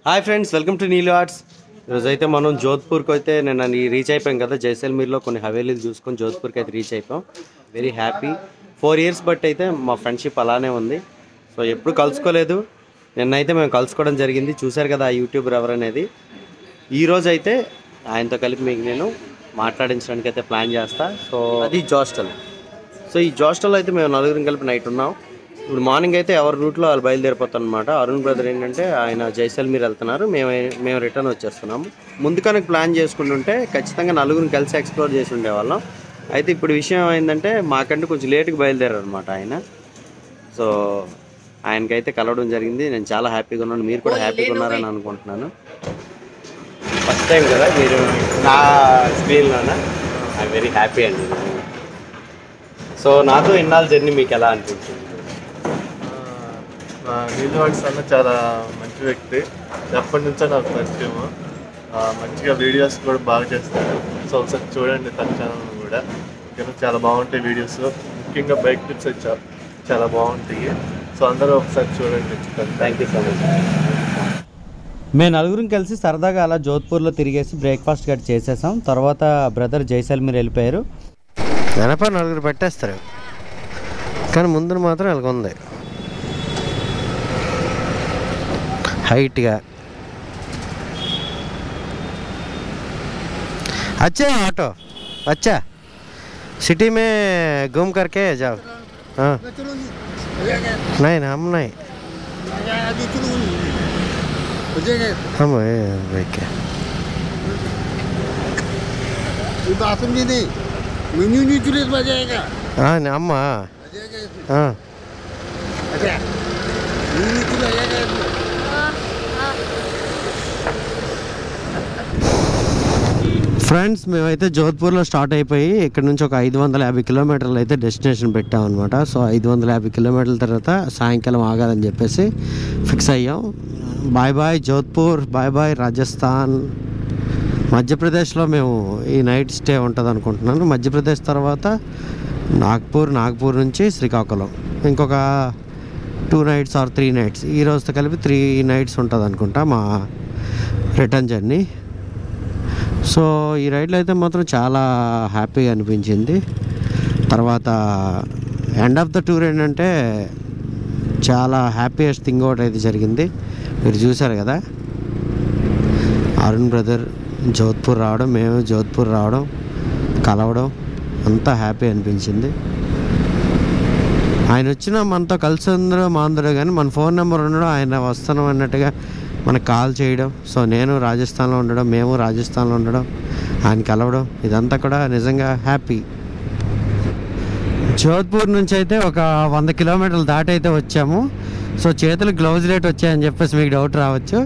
Hi friends, welcome to Neelu arts. ఈరోజైతే మనం జోధ్పూర్కి అయితే నేను రీచ్ అయిపోయాం కదా. జైసల్మీర్లో కొన్ని హవేలీలు చూసుకొని జోధ్పూర్కి అయితే రీచ్ అయిపోయాం. Very happy. 4 years బట్ అయితే మా ఫ్రెండ్షిప్ అలానే ఉంది. సో ఎప్పుడు కలుసుకోలేదు, నిన్నైతే మేము కలుసుకోవడం జరిగింది. చూశారు కదా ఆ యూట్యూబర్ ఎవరనేది. ఈరోజు అయితే ఆయనతో కలిపి మీకు నేను మాట్లాడించడానికి అయితే ప్లాన్ చేస్తా. సో అది జోస్టల్. సో ఈ జోస్టల్లో అయితే మేము నలుగురిని కలిపి నైట్ ఉన్నాం. ఇప్పుడు మార్నింగ్ అయితే ఎవరి రూట్లో వాళ్ళు బయలుదేరిపోతాం అనమాట. అరుణ్ బ్రదర్ ఏంటంటే ఆయన జైసల్మీర్ వెళ్తున్నారు, మేము రిటర్న్ వచ్చేస్తున్నాము. ముందుగానే ప్లాన్ చేసుకుంటుంటే ఖచ్చితంగా నలుగురిని కలిసి ఎక్స్ప్లోర్ చేసి ఉండేవాళ్ళం. అయితే ఇప్పుడు విషయం ఏంటంటే మాకంటే కొంచెం లేట్గా బయలుదేరారు అనమాట ఆయన. సో ఆయనకైతే కలవడం జరిగింది. నేను చాలా హ్యాపీగా ఉన్నాను, మీరు కూడా హ్యాపీగా ఉన్నారని అనుకుంటున్నాను. ఫస్ట్ టైం కదా మీరు నా స్క్రీన్లోనా. ఐఎమ్ వెరీ హ్యాపీ అండి. సో నాతో ఇన్నాళ్ళ జర్నీ మీకు ఎలా అనిపించింది? నీలు ఆర్ట్స్ అన్న చాలా మంచి వ్యక్తి, ఎప్పటి నుంచో నాకు పరిచయము. మంచిగా వీడియోస్ కూడా బాగా చేస్తాడు. సో ఒకసారి చూడండి తన ఛానల్ కూడా, చాలా బాగుంటాయి వీడియోస్. ముఖ్యంగా బైక్ టిప్స్ అయితే చాలా బాగుంటాయి. సో అందరూ ఒకసారి చూడండి. Thank you so much. మేము నలుగురం కలిసి సరదాగా అలా జోధ్పూర్లో తిరిగేసి బ్రేక్ఫాస్ట్ గట్టి చేసేసాం. తర్వాత బ్రదర్ జైసల్మీర్ వెళ్ళిపోయారు. వెనప నలుగురు పెట్టేస్తారు, కానీ ముందున మాత్రం అలాగుంది హైట్గా. अच्छा ऑटो अच्छा सिटी में घूम करके जाओ. हाँ नहीं ना हम नहीं, हम क्या हाँ अम्मा हाँ ఫ్రెండ్స్, మేమైతే జోధ్పూర్లో స్టార్ట్ అయిపోయి ఇక్కడ నుంచి ఒక 550 కిలోమీటర్లు అయితే డెస్టినేషన్ పెట్టామన్నమాట. సో 550 కిలోమీటర్ల తర్వాత సాయంకాలం ఆగాలని చెప్పేసి ఫిక్స్ అయ్యాం. Bye bye Jodhpur, bye bye Rajasthan. మధ్యప్రదేశ్లో మేము ఈ నైట్ స్టే ఉంటుంది అనుకుంటున్నాను. మధ్యప్రదేశ్ తర్వాత నాగ్పూర్ నుంచి శ్రీకాకుళం ఇంకొక 2 nights ఆర్ 3 nights. ఈ రోజుతో కలిపి 3 nights ఉంటుంది అనుకుంటా మా రిటర్న్ జర్నీ. సో ఈ రైడ్లో అయితే మాత్రం చాలా హ్యాపీగా అనిపించింది. తర్వాత ఎండ్ ఆఫ్ ద టూర్ ఏంటంటే చాలా హ్యాపీయెస్ట్ థింగ్ ఒకటి అయితే జరిగింది. మీరు చూసారు కదా, అరుణ్ బ్రదర్ జోధ్పూర్ రావడం, మేము జోధ్పూర్ రావడం, కలవడం అంతా హ్యాపీ అనిపించింది. ఆయన వచ్చిన మనతో కలిసి అందరూ మాందరూ, కానీ మన ఫోన్ నెంబర్ ఉండడం, ఆయన వస్తున్నాం అన్నట్టుగా మనకు కాల్ చేయడం. సో నేను రాజస్థాన్లో ఉండడం, మేము రాజస్థాన్లో ఉండడం, ఆయన కలవడం, ఇదంతా కూడా నిజంగా హ్యాపీ. జోధ్పూర్ నుంచి అయితే ఒక 100 కిలోమీటర్లు దాటి అయితే వచ్చాము. సో చేతులకు గ్లౌజ్ రేట్ వచ్చాయని చెప్పేసి మీకు డౌట్ రావచ్చు.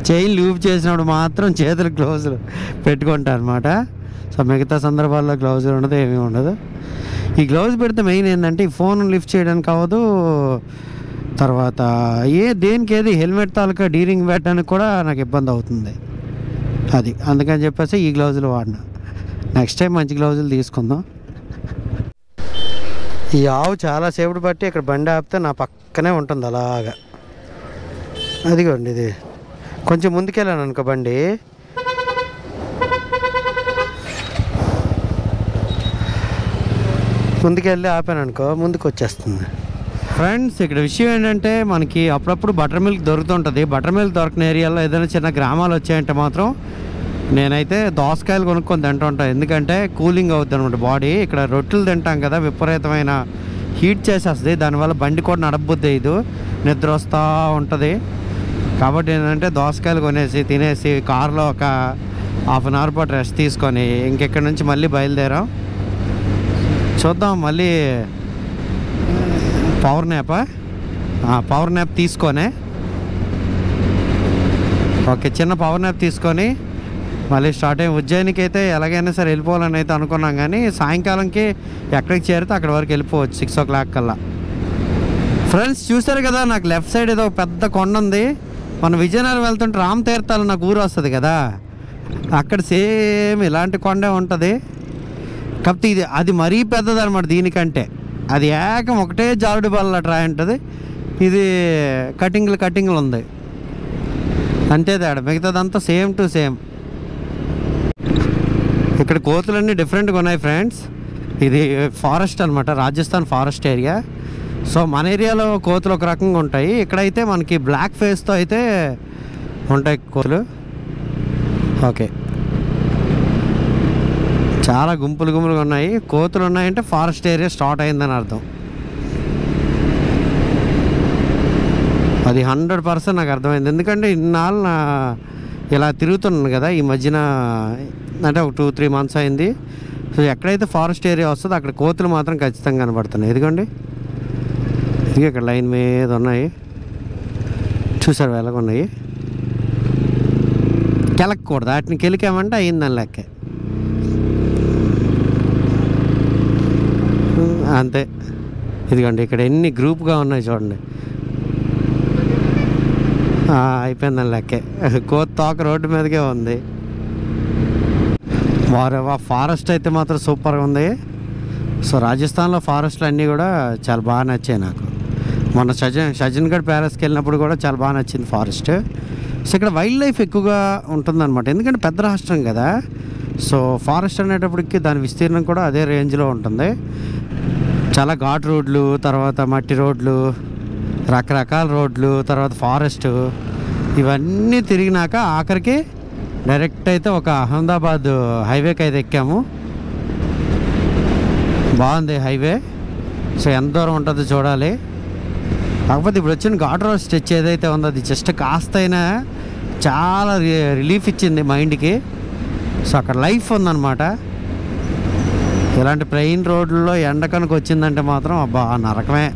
చైన్ లూప్ చేసినప్పుడు మాత్రం చేతులకు గ్లౌజులు పెట్టుకుంటాను అనమాట. సో మిగతా సందర్భాల్లో గ్లౌజులు ఉండదు, ఏమీ ఉండదు. ఈ గ్లౌజ్ పెడితే మెయిన్ ఏంటంటే ఈ ఫోన్ లిఫ్ట్ చేయడానికి అవ్వదు. తర్వాత దేనికి ఏది హెల్మెట్ తాలూకా డీరింగ్ పెట్టడానికి కూడా నాకు ఇబ్బంది అవుతుంది. అది అందుకని చెప్పేసి ఈ గ్లౌజులు వాడినా. నెక్స్ట్ టైం మంచి గ్లౌజులు తీసుకుందాం. ఈ ఆవు చాలాసేపటి బట్టి ఇక్కడ బండి ఆపితే నా పక్కనే ఉంటుంది అలాగా. అదిగోండి, ఇది కొంచెం ముందుకెళ్ళాను అనుకో, బండి ముందుకెళ్ళి ఆపాను అనుకో, ముందుకు వచ్చేస్తుంది. ఫ్రెండ్స్, ఇక్కడ విషయం ఏంటంటే మనకి అప్పుడప్పుడు బటర్ మిల్క్ దొరుకుతుంటుంది. బటర్ మిల్క్ దొరకని ఏరియాలో ఏదైనా చిన్న గ్రామాలు వచ్చాయంటే మాత్రం నేనైతే దోసకాయలు కొనుక్కొని తింటుంటాను. ఎందుకంటే కూలింగ్ అవుతుంది అనమాట బాడీ. ఇక్కడ రొట్టెలు తింటాం కదా, విపరీతమైన హీట్ చేసేస్తుంది. దానివల్ల బండి కూడా నడపబుద్ది ఇది, నిద్ర వస్తూ ఉంటుంది. కాబట్టి ఏంటంటే దోసకాయలు కొనేసి తినేసి కారులో ఒక 1/2 hour పాటు రెస్ట్ తీసుకొని ఇంకెక్కడి నుంచి మళ్ళీ బయలుదేరాం. చూద్దాం మళ్ళీ పవర్ న్యాప్ తీసుకొని ఓకే, చిన్న పవర్ న్యాప్ తీసుకొని మళ్ళీ స్టార్ట్ అయ్యి ఉజ్జయినికి అయితే ఎలాగైనా సరే వెళ్ళిపోవాలని అయితే అనుకున్నాం. కానీ సాయంకాలంకి ఎక్కడికి చేరితే అక్కడి వరకు వెళ్ళిపోవచ్చు 6 o'clock కల్లా. ఫ్రెండ్స్, చూసారు కదా, నాకు లెఫ్ట్ సైడ్ ఏదో పెద్ద కొండ ఉంది. మన విజయనగరం వెళ్తుంటే రామ్ తీర్థాలు నాకు ఊరు వస్తుంది కదా, అక్కడ సేమ్ ఇలాంటి కొండే ఉంటుంది. కాకపోతే అది మరీ పెద్దది అనమాట దీనికంటే. అది ఏకం ఒకటే జారుడు బల్ల ట్రాయ్ ఉంటుంది, ఇది కటింగ్లు ఉంది. అంతే తేడా, మిగతాదంతా సేమ్ టు సేమ్. ఇక్కడ కోతులన్నీ డిఫరెంట్గా ఉన్నాయి ఫ్రెండ్స్. ఇది ఫారెస్ట్ అనమాట, రాజస్థాన్ ఫారెస్ట్ ఏరియా. సో మన ఏరియాలో కోతులు ఒక రకంగా ఉంటాయి, ఇక్కడైతే మనకి బ్లాక్ ఫేస్తో అయితే ఉంటాయి కోతులు. ఓకే, చాలా గుంపులుగా ఉన్నాయి. కోతులు ఉన్నాయంటే ఫారెస్ట్ ఏరియా స్టార్ట్ అయిందని అర్థం. అది 100% నాకు అర్థమైంది. ఎందుకంటే ఇన్నాళ్ళు ఇలా తిరుగుతున్నాను కదా ఈ మధ్యన, అంటే ఒక 2-3 months అయింది. సో ఎక్కడైతే ఫారెస్ట్ ఏరియా వస్తుందో అక్కడ కోతులు మాత్రం ఖచ్చితంగా కనబడుతున్నాయి. ఎందుకండి ఇది ఇక్కడ లైన్ మీద ఉన్నాయి, చూసారు ఎలాగున్నాయి. కెలకూడదు, వాటిని కెలికామంటే అయ్యిందని లెక్క. అంతే. ఇదిగోండి ఇక్కడ ఎన్ని గ్రూప్గా ఉన్నాయి చూడండి. అయిపోయిందని లెక్కే. కోత తోక రోడ్డు మీదకే ఉంది. ఫారెస్ట్ అయితే మాత్రం సూపర్గా ఉంది. సో రాజస్థాన్లో ఫారెస్ట్లు అన్నీ కూడా చాలా బాగా నచ్చాయి నాకు. మొన్న షజన్గఢ్ ప్యాలెస్కి వెళ్ళినప్పుడు కూడా చాలా బాగా నచ్చింది ఫారెస్ట్. సో ఇక్కడ వైల్డ్ లైఫ్ ఎక్కువగా ఉంటుందన్నమాట, ఎందుకంటే పెద్ద రాష్ట్రం కదా. సో ఫారెస్ట్ అనేటప్పటికి దాని విస్తీర్ణం కూడా అదే రేంజ్లో ఉంటుంది. చాలా ఘాట్ రోడ్లు, తర్వాత మట్టి రోడ్లు, రకరకాల రోడ్లు, తర్వాత ఫారెస్ట్, ఇవన్నీ తిరిగినాక ఆఖరికి డైరెక్ట్ అయితే ఒక అహ్మదాబాద్ హైవేకి అయితే ఎక్కాము. బాగుంది హైవే. సో ఎంత దూరం ఉంటుందో చూడాలి. కాకపోతే ఇప్పుడు వచ్చిన ఘాట్ రోడ్ స్ట్రెచ్ ఏదైతే ఉందో అది జస్ట్ కాస్త అయినా చాలా రిలీఫ్ ఇచ్చింది మైండ్కి. సో అక్కడ లైఫ్ ఉందన్నమాట. ఇలాంటి ప్లెయిన్ రోడ్లలో ఎండ కనుక వచ్చిందంటే మాత్రం అబ్బా నరకమే.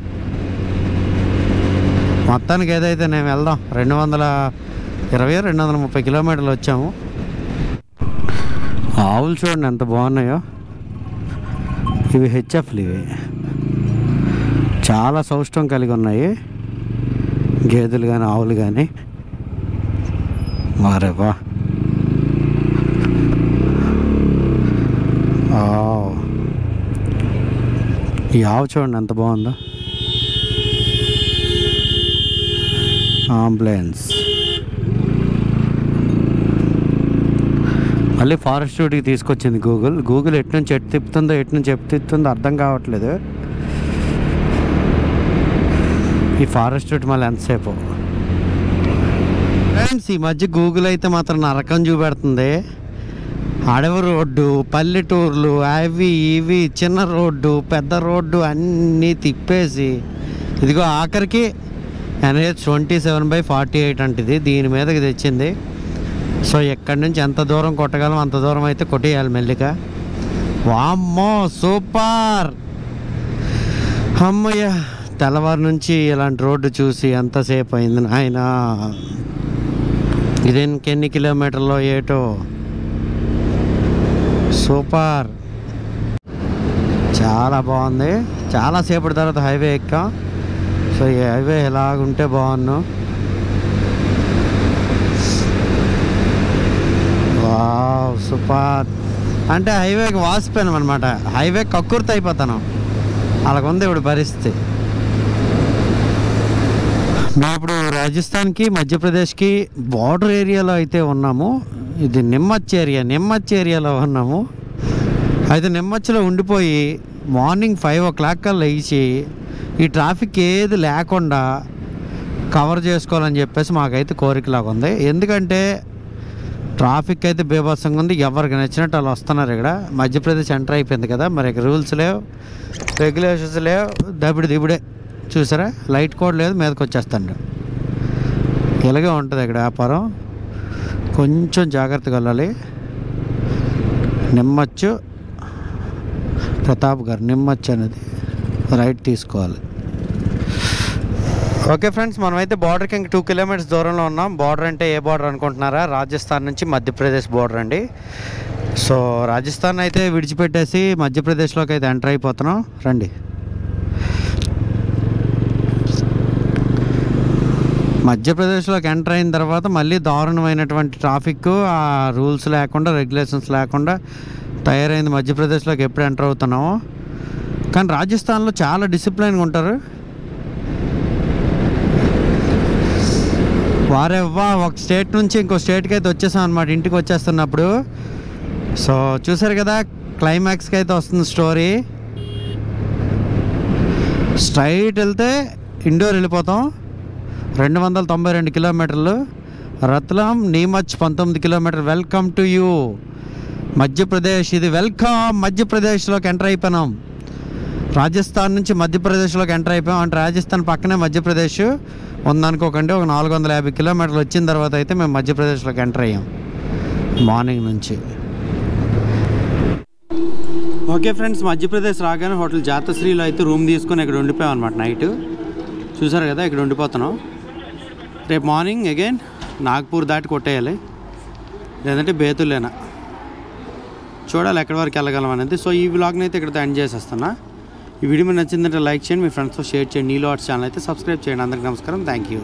మొత్తానికి ఏదైతే నేను వెళ్దాం 220-230 కిలోమీటర్లు వచ్చాము. ఆవులు చూడండి ఎంత బాగున్నాయో. ఇవి హెచ్ఎఫ్లు, ఇవి చాలా సౌష్టం కలిగి ఉన్నాయి, గేదెలు కానీ ఆవులు కానీ. మారేబా ఈ ఆవు చూడండి ఎంత బాగుందో. అంబులెన్స్ మళ్ళీ ఫారెస్ట్ రూట్కి తీసుకొచ్చింది గూగుల్. ఎటు నుంచి ఎటు తిప్పుతుందో అర్థం కావట్లేదు. ఈ ఫారెస్ట్ రూట్ మళ్ళీ ఎంతసేపు ఫ్రెండ్స్. ఈ మధ్య గూగుల్ అయితే మాత్రం నరకం చూపెడుతుంది. అడవి రోడ్డు, పల్లెటూర్లు, అవి ఇవి, చిన్న రోడ్డు, పెద్ద రోడ్డు అన్నీ తిప్పేసి ఇదిగో ఆఖరికి NH 27/48 అంటది దీని మీదకి తెచ్చింది. సో ఎక్కడి నుంచి ఎంత దూరం కొట్టగలం అంత దూరం అయితే కొట్టేయాలి మెల్లిగా. వామ్మో సూపర్, అమ్మయ్య. తెల్లవారు నుంచి ఇలాంటి రోడ్డు చూసి ఎంతసేపు అయింది ఆయన. ఇది ఇంకెన్ని కిలోమీటర్లో ఏటో. సూపర్, చాలా బాగుంది. చాలాసేపటి తర్వాత హైవే ఎక్కాం. సో ఈ హైవే ఎలాగుంటే బాగున్నాను. Wow super. అంటే హైవేకి వాసిపోయాను అనమాట, హైవే కక్కుర్తి అయిపోతాను. అలాగుంది ఇప్పుడు పరిస్థితి. మేము ఇప్పుడు రాజస్థాన్కి మధ్యప్రదేశ్కి బార్డర్ ఏరియాలో అయితే ఉన్నాము. ఇది నిమ్మచ్ ఏరియాలో ఉన్నాము. అయితే నిమ్మచ్లో ఉండిపోయి మార్నింగ్ 5 o'clock కల్లా లేచి ఈ ట్రాఫిక్ ఏది లేకుండా కవర్ చేసుకోవాలని చెప్పేసి మాకైతే కోరికలాగా ఉంది. ఎందుకంటే ట్రాఫిక్ అయితే బీభత్సంగా ఉంది. ఎవరికి నచ్చినట్టు వాళ్ళు వస్తున్నారు. ఇక్కడ మధ్యప్రదేశ్ ఎంటర్ అయిపోయింది కదా, మరి ఇక్కడ రూల్స్ లేవు, రెగ్యులేషన్స్ లేవు, దిబిడే చూసారా, లైట్ కోడ్ లేదు, మీదకి వచ్చేస్తాడు. ఇలాగే ఉంటుంది ఇక్కడ వ్యాపారం. కొంచెం జాగ్రత్తగా వెళ్ళాలి. నిమ్మచ్చు ప్రతాప్ గారు, నిమ్మచ్చు అనేది రైట్ తీసుకోవాలి. ఓకే ఫ్రెండ్స్, మనమైతే బార్డర్కి ఇంక 2 kilometers దూరంలో ఉన్నాం. బార్డర్ అంటే ఏ బార్డర్ అనుకుంటున్నారా? రాజస్థాన్ నుంచి మధ్యప్రదేశ్ బార్డర్ అండి. సో రాజస్థాన్ అయితే విడిచిపెట్టేసి మధ్యప్రదేశ్లోకి అయితే ఎంటర్ అయిపోతున్నాం. రండి. మధ్యప్రదేశ్లోకి ఎంటర్ అయిన తర్వాత మళ్ళీ దారుణమైనటువంటి ట్రాఫిక్, ఆ రూల్స్ లేకుండా, రెగ్యులేషన్స్ లేకుండా తయారైంది మధ్యప్రదేశ్లోకి ఎప్పుడు ఎంటర్ అవుతున్నామో. కానీ రాజస్థాన్లో చాలా డిసిప్లైన్గా ఉంటారు. వారెవ్వా ఒక స్టేట్ నుంచి ఇంకో స్టేట్కి అయితే వచ్చేసాం అనమాట ఇంటికి వచ్చేస్తున్నప్పుడు. సో చూసారు కదా క్లైమాక్స్కి అయితే వస్తుంది స్టోరీ. స్ట్రైట్ వెళ్తే ఇండోర్ వెళ్ళిపోతాం, 292 కిలోమీటర్లు. Ratlam Neemuch 19 kilometer. Welcome to you Madhya Pradesh. ఇది వెల్కమ్ మధ్యప్రదేశ్లోకి ఎంటర్ అయిపోయినాం. రాజస్థాన్ నుంచి మధ్యప్రదేశ్లోకి ఎంటర్ అయిపోయాం. అంటే రాజస్థాన్ పక్కనే మధ్యప్రదేశ్ ఉందనుకోకండి. ఒక 450 కిలోమీటర్లు వచ్చిన తర్వాత అయితే మేము మధ్యప్రదేశ్లోకి ఎంటర్ అయ్యాం మార్నింగ్ నుంచి. ఓకే ఫ్రెండ్స్, మధ్యప్రదేశ్ రాగానే హోటల్ జాతశ్రీలో అయితే రూమ్ తీసుకొని ఇక్కడ ఉండిపోయాం అనమాట నైట్. చూసారు కదా ఇక్కడ ఉండిపోతున్నాం. రేపు మార్నింగ్ అగైన్ నాగ్పూర్ దాటి కొట్టేయాలి, లేదంటే బేతులేనా చూడాలి ఎక్కడి వరకు వెళ్ళగలం అనేది. సో ఈ వ్లాగ్ని అయితే ఇక్కడితో ఎండ్ చేసేస్తున్నా. ఈ వీడియో మీకు నచ్చిందంటే లైక్ చేయండి, మీ ఫ్రెండ్స్తో షేర్ చేయండి. నీలో ఆర్ట్స్ ఛానల్ అయితే సబ్స్క్రైబ్ చేయండి. అందరికీ నమస్కారం, థ్యాంక్ యూ.